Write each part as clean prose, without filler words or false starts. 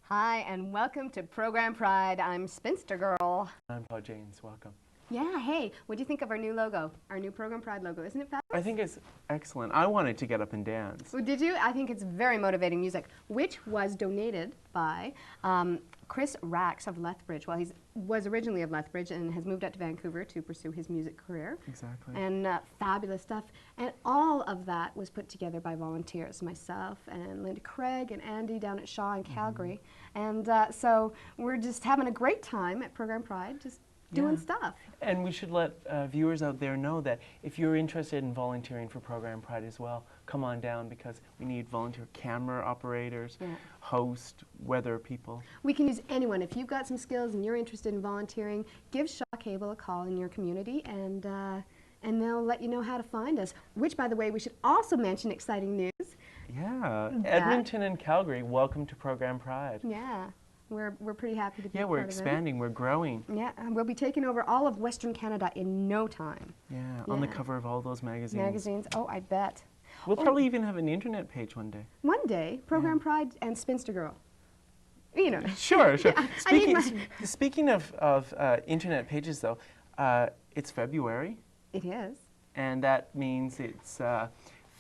Hi, and welcome to Program Pride. I'm Spinstergirl. I'm Todd James. Welcome. Yeah, hey, what do you think of our new logo? Our new Program Pride logo. Isn't it fabulous? I think it's excellent. I wanted to get up and dance. Well, did you? I think it's very motivating music, which was donated by Chris Rax of Lethbridge. Well, he was originally of Lethbridge and has moved out to Vancouver to pursue his music career. Exactly. And fabulous stuff. And all of that was put together by volunteers, myself and Linda Craig and Andy down at Shaw in Calgary. And so we're just having a great time at Program Pride, just doing stuff. And we should let viewers out there know that if you're interested in volunteering for Program Pride as well, come on down because we need volunteer camera operators, host, weather people. We can use anyone. If you've got some skills and you're interested in volunteering, give Shaw Cable a call in your community and they'll let you know how to find us. Which, by the way, we should also mention exciting news. Yeah, Edmonton and Calgary, welcome to Program Pride. Yeah. We're pretty happy to be we're expanding, we're growing. Yeah, and we'll be taking over all of Western Canada in no time. Yeah, on the cover of all those magazines. Magazines, oh, I bet. We'll probably even have an internet page one day. One day, Program Pride and Spinstergirl. You know. Sure, sure. Yeah, Speaking of internet pages, though, it's February. It is. And that means it's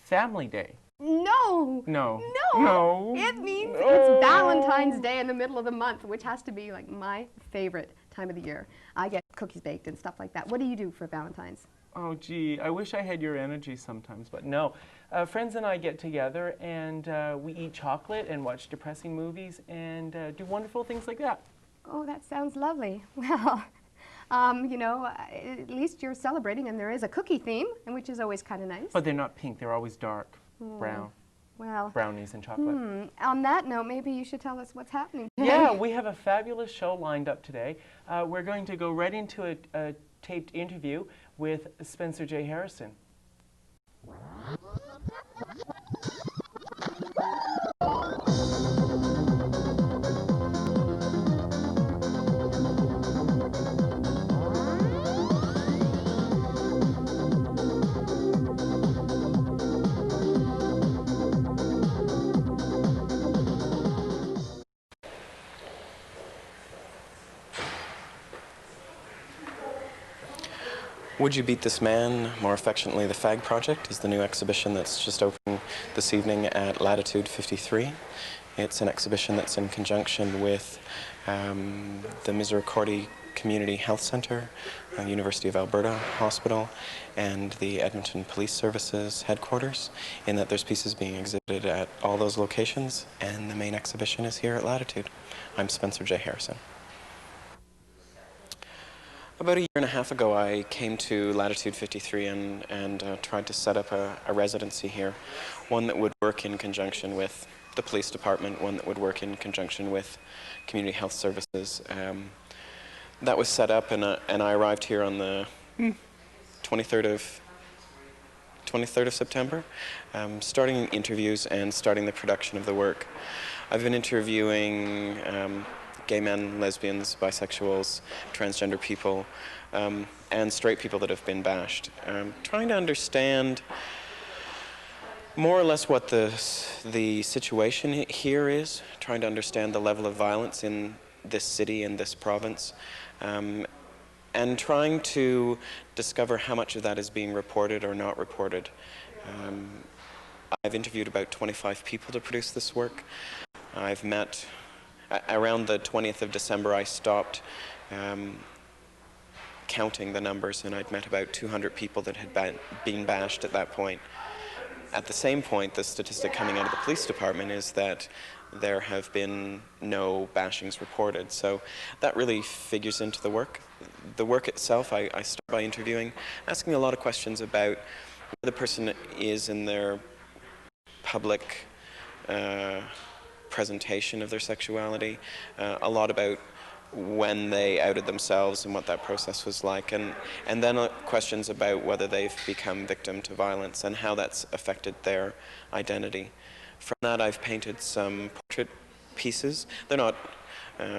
Family Day. No! No. No! No! It means it's Valentine's Day in the middle of the month, which has to be like my favorite time of the year. I get cookies baked and stuff like that. What do you do for Valentine's? Oh, gee, I wish I had your energy sometimes, but no. Friends and I get together and we eat chocolate and watch depressing movies and do wonderful things like that. Oh, that sounds lovely. Well, you know, at least you're celebrating and there is a cookie theme, which is always kind of nice. But they're not pink, they're always dark. Brown. Well, brownies and chocolate. On that note, maybe you should tell us what's happening today. Yeah, we have a fabulous show lined up today. We're going to go right into a taped interview with Spencer J. Harrison. Would You Beat This Man, more affectionately The Fag Project, is the new exhibition that's just opened this evening at Latitude 53. It's an exhibition that's in conjunction with the Misericordia Community Health Centre, University of Alberta Hospital, and the Edmonton Police Services headquarters, in that there's pieces being exhibited at all those locations, and the main exhibition is here at Latitude. I'm Spencer J. Harrison. About a year and a half ago, I came to Latitude 53 and tried to set up a residency here, one that would work in conjunction with the police department, one that would work in conjunction with community health services. That was set up, and I arrived here on the 23rd of September, starting interviews and starting the production of the work. I've been interviewing gay men, lesbians, bisexuals, transgender people, and straight people that have been bashed. Trying to understand more or less what the situation here is, trying to understand the level of violence in this city and this province, and trying to discover how much of that is being reported or not reported. I've interviewed about 25 people to produce this work. I've met around the 20th of December, I stopped counting the numbers, and I'd met about 200 people that had been bashed at that point. At the same point, the statistic coming out of the police department is that there have been no bashings reported. So that really figures into the work. The work itself, I start by interviewing, asking a lot of questions about where the person is in their public presentation of their sexuality, a lot about when they outed themselves and what that process was like, and then questions about whether they've become victim to violence and how that's affected their identity. From that, I've painted some portrait pieces. They're not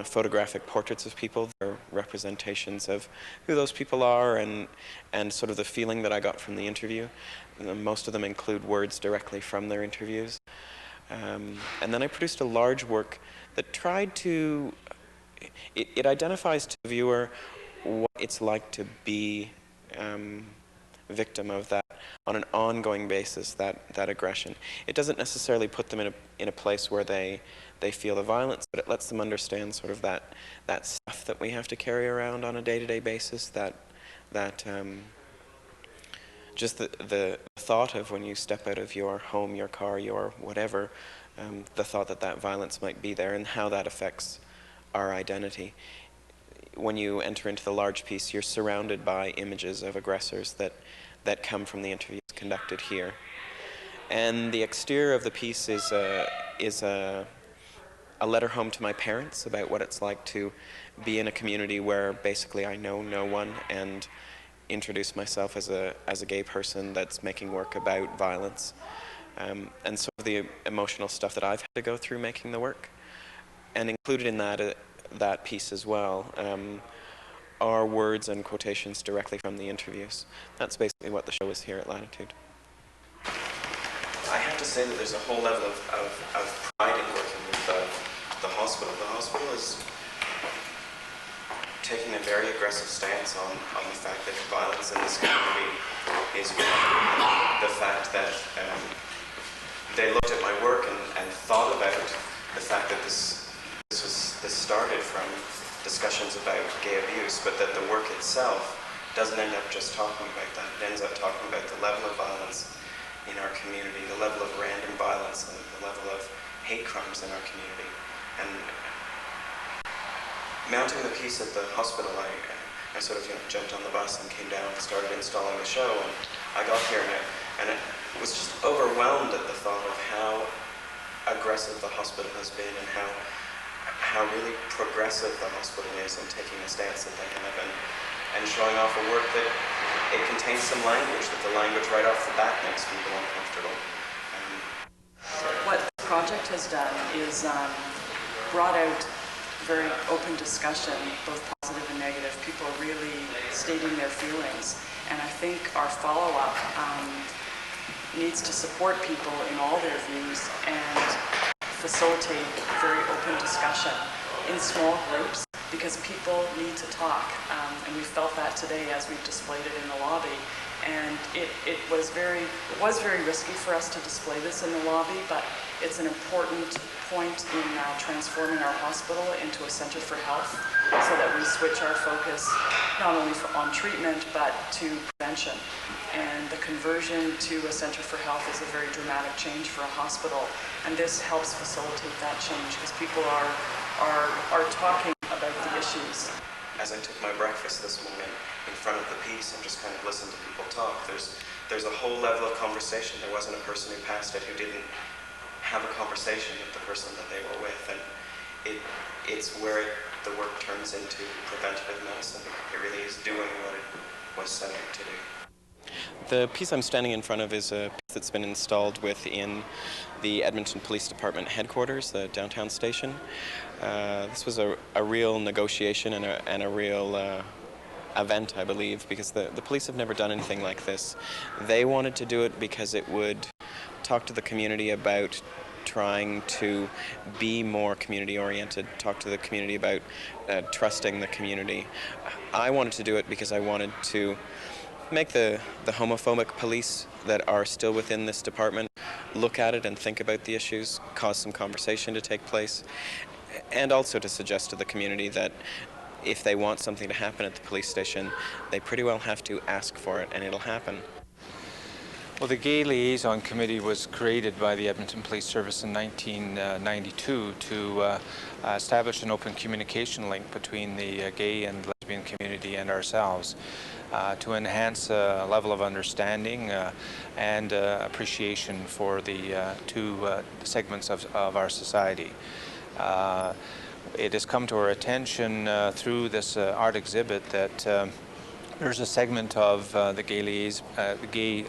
photographic portraits of people, they're representations of who those people are and sort of the feeling that I got from the interview. Most of them include words directly from their interviews. And then I produced a large work that tried to, it identifies to the viewer what it's like to be victim of that on an ongoing basis, that aggression. It doesn't necessarily put them in a place where they feel the violence, but it lets them understand sort of that stuff that we have to carry around on a day-to-day basis, just the thought of when you step out of your home, your car, your whatever, the thought that violence might be there and how that affects our identity. When you enter into the large piece, you're surrounded by images of aggressors that come from the interviews conducted here. And the exterior of the piece is a letter home to my parents about what it's like to be in a community where basically I know no one, and introduce myself as a gay person that's making work about violence. And sort of the emotional stuff that I've had to go through making the work. And included in that piece as well are words and quotations directly from the interviews. That's basically what the show is here at Latitude. I have to say that there's a whole level of pride in working with the hospital. The hospital is taking a very aggressive stance on the fact that violence in this community is wrong. The fact that they looked at my work and thought about the fact that this started from discussions about gay abuse, but that the work itself doesn't end up just talking about that. It ends up talking about the level of violence in our community, the level of random violence, and the level of hate crimes in our community. And mounting the piece at the hospital, I sort of jumped on the bus and came down and started installing the show. And I got here and it was just overwhelmed at the thought of how aggressive the hospital has been and how really progressive the hospital is in taking a stance that they have and showing off a work that it contains some language, that the language right off the bat makes people uncomfortable. What the project has done is brought out very open discussion, both positive and negative, people really stating their feelings. And I think our follow-up needs to support people in all their views and facilitate very open discussion in small groups, because people need to talk. And we felt that today as we've displayed it in the lobby. And it was very risky for us to display this in the lobby, but it's an important point in transforming our hospital into a center for health, so that we switch our focus not only on treatment but to prevention. And the conversion to a center for health is a very dramatic change for a hospital, and this helps facilitate that change because people are talking about the issues. As I took my breakfast this morning in front of the piece and just kind of listened to people talk, there's a whole level of conversation. There wasn't a person who passed it who didn't have a conversation with the person that they were with, and it's where the work turns into preventative medicine. It really is doing what it was set out to do. The piece I'm standing in front of is a piece that's been installed within the Edmonton Police Department headquarters, the downtown station. This was a real negotiation and a real event, I believe, because the police have never done anything like this. They wanted to do it because it would talk to the community about trying to be more community-oriented, talk to the community about trusting the community. I wanted to do it because I wanted to make the homophobic police that are still within this department look at it and think about the issues, cause some conversation to take place, and also to suggest to the community that if they want something to happen at the police station, they pretty well have to ask for it, and it'll happen. Well, the Gay Liaison Committee was created by the Edmonton Police Service in 1992 to establish an open communication link between the gay and lesbian community and ourselves, to enhance a level of understanding and appreciation for the two segments of our society. It has come to our attention through this art exhibit that there's a segment of the gay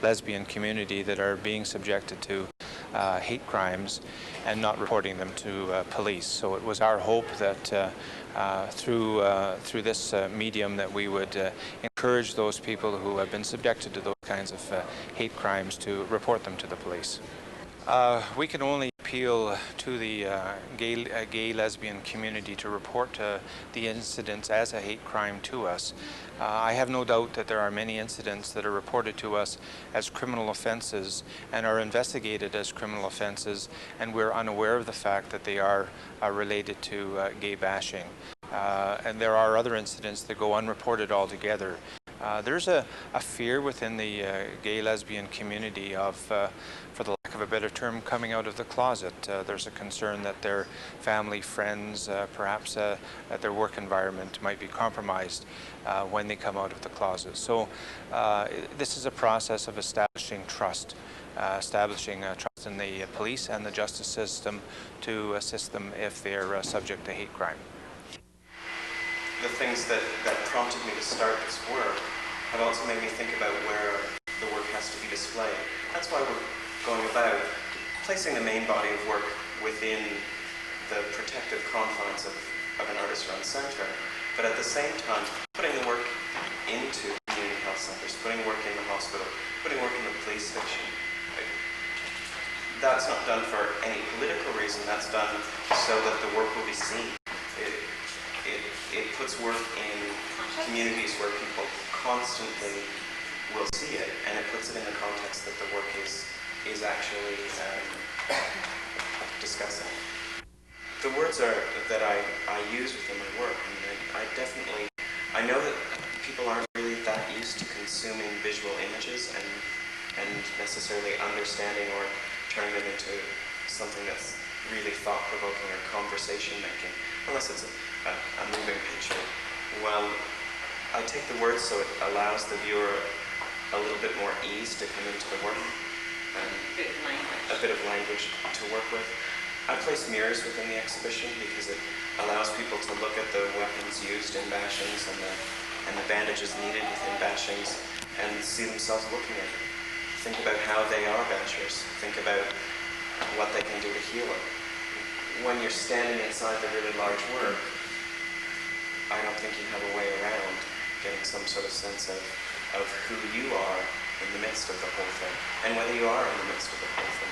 lesbian community that are being subjected to hate crimes and not reporting them to police. So it was our hope that through this medium that we would encourage those people who have been subjected to those kinds of hate crimes to report them to the police. We can only appeal to the gay lesbian community to report the incidents as a hate crime to us. I have no doubt that there are many incidents that are reported to us as criminal offenses and are investigated as criminal offenses, and we're unaware of the fact that they are related to gay bashing. And there are other incidents that go unreported altogether. There's a fear within the gay lesbian community of, for the lack of a better term, coming out of the closet. There's a concern that their family, friends, perhaps that their work environment might be compromised when they come out of the closet. So this is a process of establishing trust, establishing trust in the police and the justice system to assist them if they're subject to hate crime. The things that prompted me to start this work have also made me think about where the work has to be displayed. That's why we're going about placing the main body of work within the protective confines of an artist-run centre, but at the same time putting the work into community health centres, putting work in the hospital, putting work in the police station. That's not done for any political reason, that's done so that the work will be seen. It puts work in communities where people constantly will see it, and it puts it in the context that the work is actually discussing. The words that I use within my work, and I know that people aren't really that used to consuming visual images and necessarily understanding or turning them into something that's really thought-provoking or conversation-making, unless it's a moving picture. Well, I take the words so it allows the viewer a little bit more ease to come into the work, and a bit of language to work with. I place mirrors within the exhibition because it allows people to look at the weapons used in bashings and the bandages needed within bashings and see themselves looking at it. Think about how they are bashers. Think about what they can do to heal it. When you're standing inside the really large work, I don't think you have a way around getting some sort of sense of who you are in the midst of the whole thing, and whether you are in the midst of the whole thing.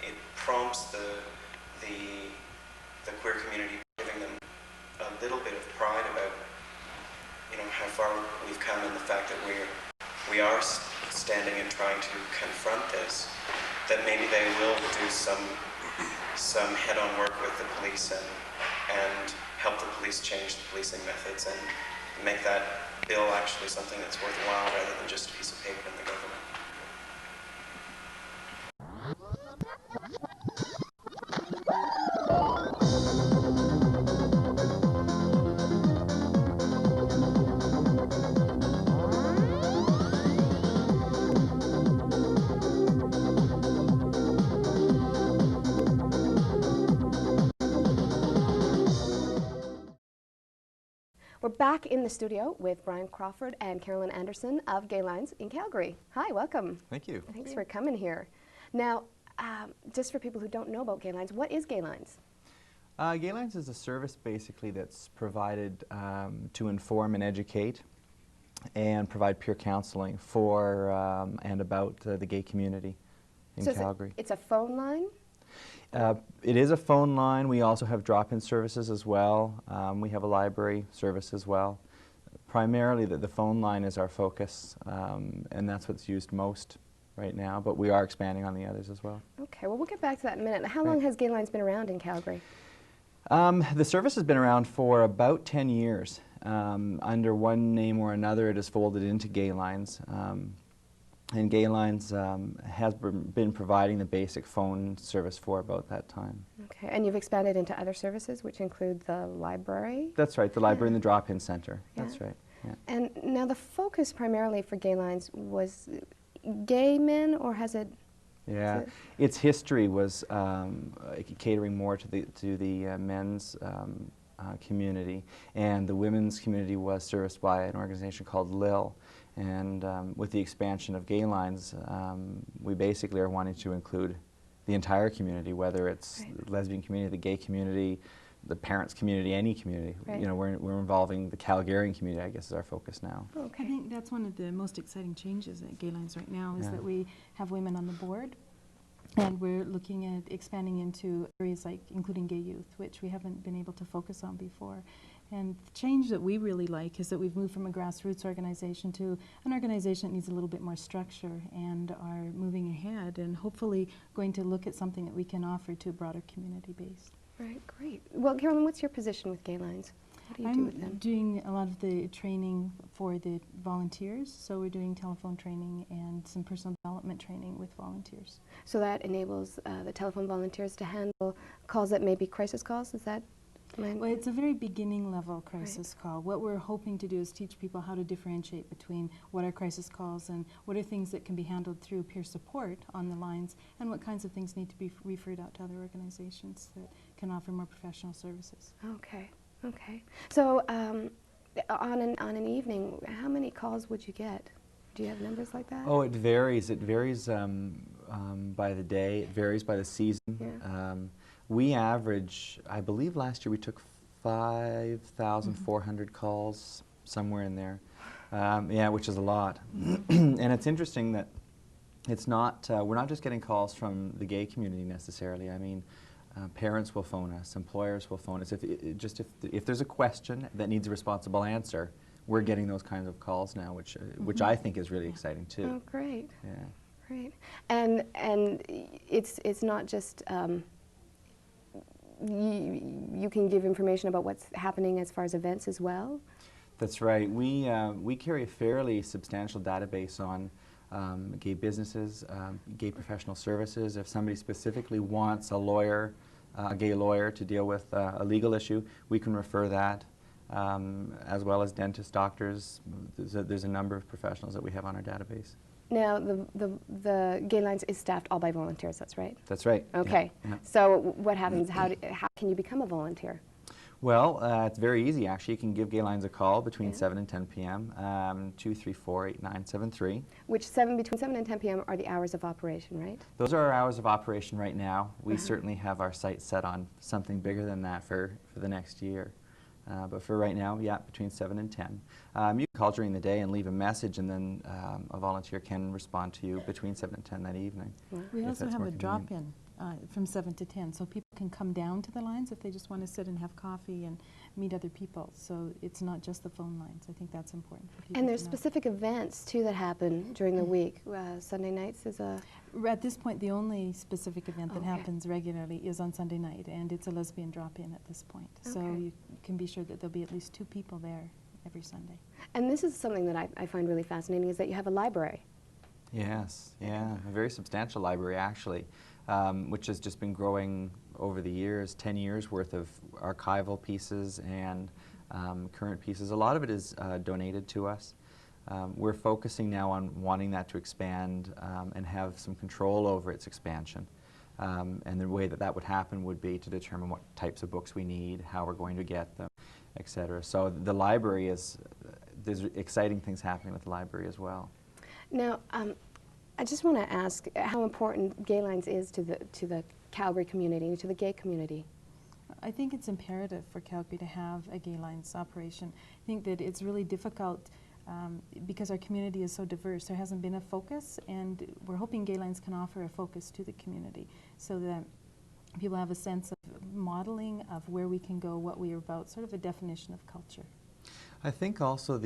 It prompts the queer community, giving them a little bit of pride about, how far we've come, and the fact that we are standing and trying to confront this, that maybe they will do some head-on work with the police and help the police change the policing methods and make that bill actually something that's worthwhile rather than just a piece of paper in the government. We're back in the studio with Brian Crawford and Carolyn Anderson of Gaylines in Calgary. Hi, welcome. Thank you. Thanks for coming here. Now, just for people who don't know about Gaylines, what is Gaylines? Gaylines is a service basically that's provided to inform and educate and provide peer counseling for and about the gay community in Calgary. It's a phone line? It is a phone line. We also have drop-in services as well. We have a library service as well. Primarily the phone line is our focus, and that's what's used most right now, but we are expanding on the others as well. Okay, well, we'll get back to that in a minute. How long has Gaylines been around in Calgary? The service has been around for about 10 years. Under one name or another, it has folded into Gaylines. And Gaylines has been providing the basic phone service for about that time. Okay, and you've expanded into other services, which include the library? That's right, the library and the drop-in center. Yeah. That's right. Yeah. And now the focus primarily for Gaylines was gay men, or has it? Yeah, its history was catering more to the men's community, and the women's community was serviced by an organization called LIL. And with the expansion of Gaylines, we basically are wanting to include the entire community, whether it's the lesbian community, the gay community, the parents community, any community. Right. You know, we're involving the Calgarian community, I guess, is our focus now. Okay. I think that's one of the most exciting changes at Gaylines right now is Yeah. that we have women on the board, and we're looking at expanding into areas like including gay youth, which we haven't been able to focus on before. And the change that we really like is that we've moved from a grassroots organization to an organization that needs a little bit more structure, and are moving ahead and hopefully going to look at something that we can offer to a broader community base. Right, great. Well, Carolyn, what's your position with Gaylines? What do you do with I'm them? doing a lot of the training for the volunteers, so we're doing telephone training and some personal development training with volunteers. So that enables the telephone volunteers to handle calls that may be crisis calls, is that? Well, it's a very beginning level crisis call. What we're hoping to do is teach people how to differentiate between what are crisis calls and what are things that can be handled through peer support on the lines, and what kinds of things need to be referred out to other organizations that can offer more professional services. Okay, okay. So on an evening, how many calls would you get? Do you have numbers like that? Oh, it varies. It varies by the day. It varies by the season. Yeah. We average, I believe last year we took 5,400 calls, somewhere in there. Yeah, which is a lot. And it's interesting that it's not, we're not just getting calls from the gay community necessarily. I mean, parents will phone us, employers will phone us. If there's a question that needs a responsible answer, we're getting those kinds of calls now, which I think is really exciting too. Oh, great. Yeah. Great. And it's not just you can give information about what's happening as far as events as well? That's right. We carry a fairly substantial database on gay businesses, gay professional services. If somebody specifically wants a lawyer, a gay lawyer to deal with a legal issue, we can refer that, as well as dentists, doctors. There's a number of professionals that we have on our database. Now, the Gaylines is staffed all by volunteers, that's right? That's right. Okay. Yeah. So what happens? How can you become a volunteer? Well, it's very easy, actually. You can give Gaylines a call between 7 and 10 p.m., 234-8973. Which between 7 and 10 p.m. are the hours of operation, right? Those are our hours of operation right now. We certainly have our sights set on something bigger than that for the next year. But for right now, yeah, between 7 and 10. You can call during the day and leave a message, and then a volunteer can respond to you between 7 and 10 that evening. Wow. We also that's have more a convenient. drop-in from 7 to 10, so people can come down to the lines if they just want to sit and have coffee and meet other people. So it's not just the phone lines. I think that's important for people And there's to know. specific events, too, that happen during the week. Sunday nights is a... At this point, the only specific event that Okay. happens regularly is on Sunday night, and it's a lesbian drop-in at this point. So Okay. you can be sure that there'll be at least 2 people there every Sunday. And this is something that I find really fascinating, is that you have a library. Yes, yeah, a very substantial library, actually, which has just been growing over the years, 10 years worth of archival pieces and current pieces. A lot of it is donated to us. We're focusing now on wanting that to expand and have some control over its expansion. And the way that would happen would be to determine what types of books we need, how we're going to get them, etc. So the library there's exciting things happening with the library as well. Now, I just want to ask how important Gaylines is to the Calgary community, to the gay community. I think it's imperative for Calgary to have a Gaylines operation. I think that it's really difficult because our community is so diverse. There hasn't been a focus, and we're hoping Gaylines can offer a focus to the community so that people have a sense of modeling of where we can go, what we are about, sort of a definition of culture. I think also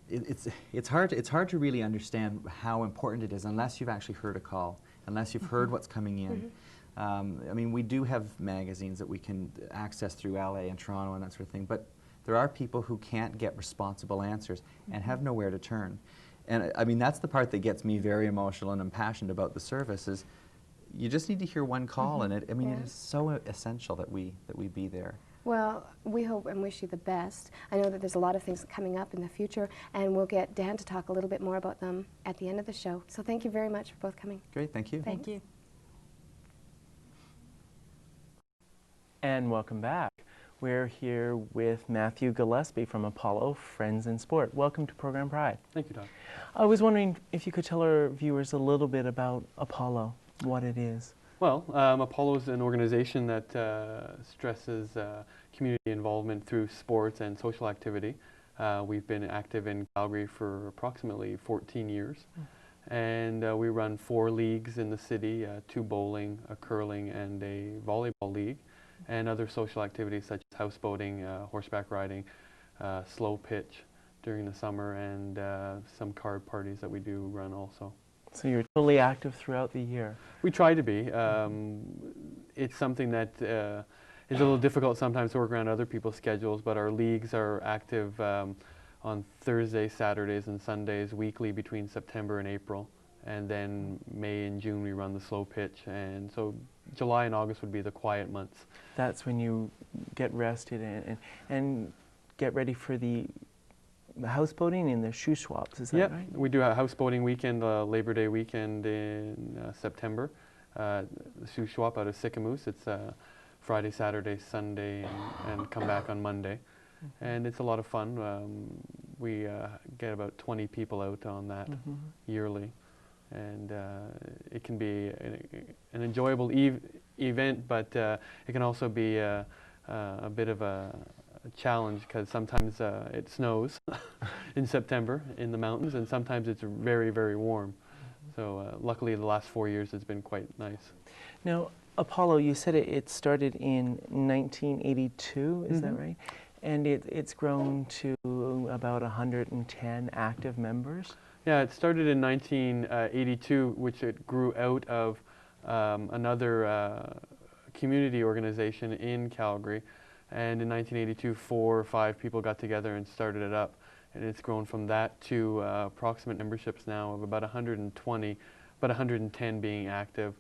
it's hard to really understand how important it is unless you've actually heard a call, unless you've heard what's coming in. I mean, we do have magazines that we can access through LA and Toronto and that sort of thing, but there are people who can't get responsible answers and have nowhere to turn. And I mean, that's the part that gets me very emotional and impassioned about the service is you just need to hear one call, and it is so essential that we be there. Well, we hope and wish you the best. I know that there's a lot of things coming up in the future, and we'll get Dan to talk a little bit more about them at the end of the show. So thank you very much for both coming. Great, thank you. Thank you. And welcome back. We're here with Matthew Gillispie from Apollo Friends in Sport. Welcome to Program Pride. Thank you, Todd. I was wondering if you could tell our viewers a little bit about Apollo, what it is. Well, Apollo is an organization that stresses community involvement through sports and social activity. We've been active in Calgary for approximately 14 years. And we run 4 leagues in the city, 2 bowling, a curling, and a volleyball league, and other social activities such as houseboating, horseback riding, slow pitch during the summer, and some card parties that we do run also. So you're totally active throughout the year. We try to be. It's something that is a little difficult sometimes to work around other people's schedules, but our leagues are active on Thursdays, Saturdays, and Sundays weekly between September and April. And then May and June we run the slow pitch, and so July and August would be the quiet months. That's when you get rested and get ready for the houseboating and the shoe swaps, is that right? We do a houseboating weekend, Labor Day weekend in September. The shoe swap out of Sicamous. It's Friday, Saturday, Sunday, and come back on Monday. And it's a lot of fun. We get about 20 people out on that yearly. And it can be an enjoyable event, but it can also be a bit of a challenge because sometimes it snows in September in the mountains, and sometimes it's very, very warm. So luckily the last 4 years it's been quite nice. Now, Apollo, you said it started in 1982, is that right? And it's grown to about 110 active members? Yeah, it started in 1982, which it grew out of another community organization in Calgary. And in 1982, 4 or 5 people got together and started it up. And it's grown from that to approximate memberships now of about 120, but 110 being active,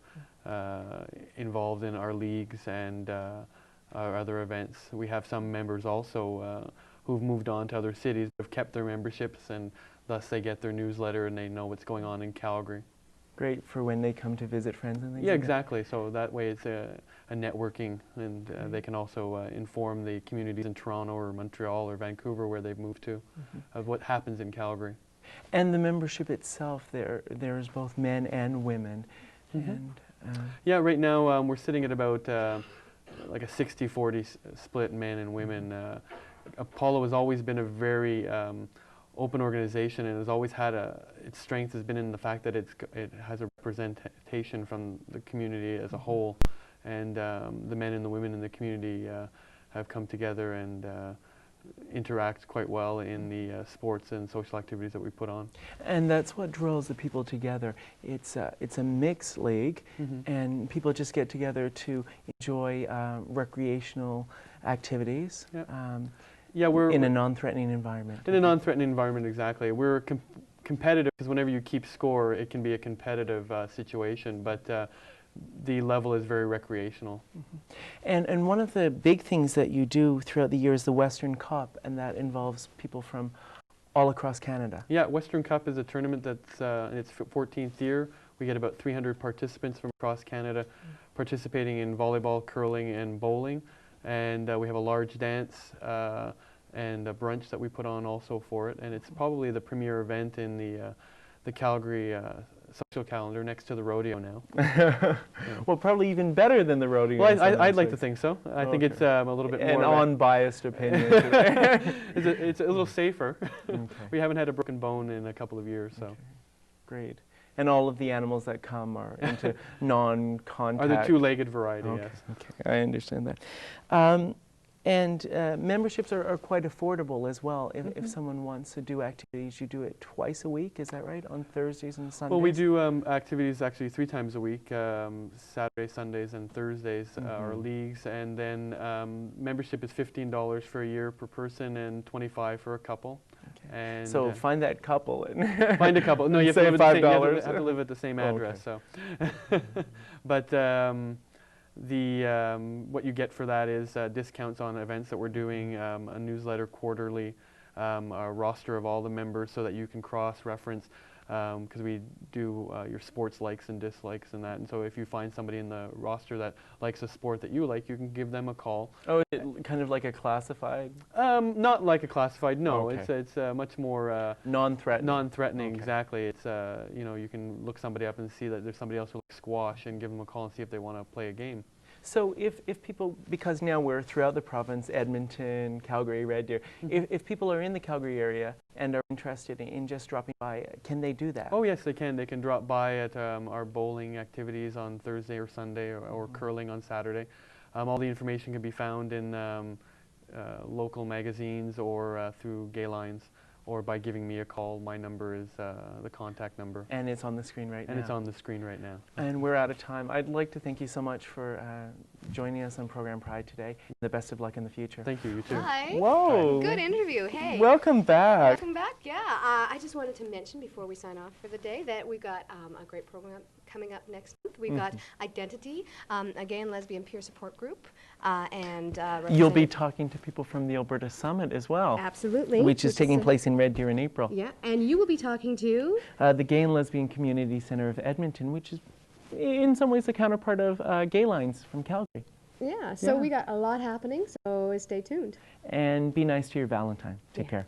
involved in our leagues and our other events. We have some members also who've moved on to other cities, have kept their memberships, and thus they get their newsletter and they know what's going on in Calgary. Great for when they come to visit friends and things. Yeah, like exactly. So that way it's a networking, and they can also inform the communities in Toronto or Montreal or Vancouver where they've moved to of what happens in Calgary. And the membership itself, there's both men and women. And, yeah, right now we're sitting at about like a 60-40 split men and women. Apollo has always been a very open organization, and has always had its strength has been in the fact that it has a representation from the community as a whole, and the men and the women in the community have come together and interact quite well in the sports and social activities that we put on. And that's what draws the people together. It's a mixed league, and people just get together to enjoy recreational activities. Yeah, we're in a non-threatening environment. In a non-threatening environment, exactly. We're competitive because whenever you keep score, it can be a competitive situation, but the level is very recreational. And one of the big things that you do throughout the year is the Western Cup, and that involves people from all across Canada. Yeah, Western Cup is a tournament that's in its 14th year. We get about 300 participants from across Canada participating in volleyball, curling, and bowling. And we have a large dance and a brunch that we put on also for it. And it's probably the premier event in the Calgary social calendar, next to the rodeo now. Well, probably even better than the rodeo. Well, I'd like to think so. I think it's a little bit more... An unbiased opinion. It's a little safer. We haven't had a broken bone in a couple of years, so. Great. And all of the animals that come are into non-contact. Are the 2-legged variety, yes. Okay, I understand that. And memberships are quite affordable as well. If someone wants to do activities, you do it twice a week, is that right? On Thursdays and Sundays? Well, we do activities actually 3 times a week, Saturdays, Sundays, and Thursdays, our leagues. And then membership is $15 for a year per person and $25 for a couple. And so find that couple. And find a couple. No, you have to live at you have to live at the same address. Okay. So, but what you get for that is discounts on events that we're doing, a newsletter quarterly, a roster of all the members so that you can cross-reference because we do your sports likes and dislikes and that. And so if you find somebody in the roster that likes a sport that you like, you can give them a call. Oh, is it kind of like a classified? Not like a classified, no. Okay. It's much more non-threatening. Non-threatening, Okay. exactly. It's you know, you can look somebody up and see that there's somebody else who likes squash and give them a call and see if they want to play a game. So if people, because now we're throughout the province, Edmonton, Calgary, Red Deer, if people are in the Calgary area and are interested in just dropping by, can they do that? Oh yes, they can. They can drop by at our bowling activities on Thursday or Sunday, or curling on Saturday. All the information can be found in local magazines or through Gaylines, or by giving me a call. My number is the contact number. And it's on the screen right now. And it's on the screen right now. And we're out of time. I'd like to thank you so much for joining us on Program Pride today. The best of luck in the future. Thank you, you too. Hi. Whoa. Good interview. Hey. Welcome back. Welcome back. Yeah. I just wanted to mention before we sign off for the day that we've got a great program coming up next month. We've got Identity, a gay and lesbian peer support group, and You'll be talking to people from the Alberta Summit as well. Absolutely. Which is taking place in Red Deer in April. Yeah, and you will be talking to the Gay and Lesbian Community Centre of Edmonton, which is in some ways the counterpart of Gaylines from Calgary. Yeah, so we got a lot happening, so stay tuned. And be nice to your Valentine. Take care.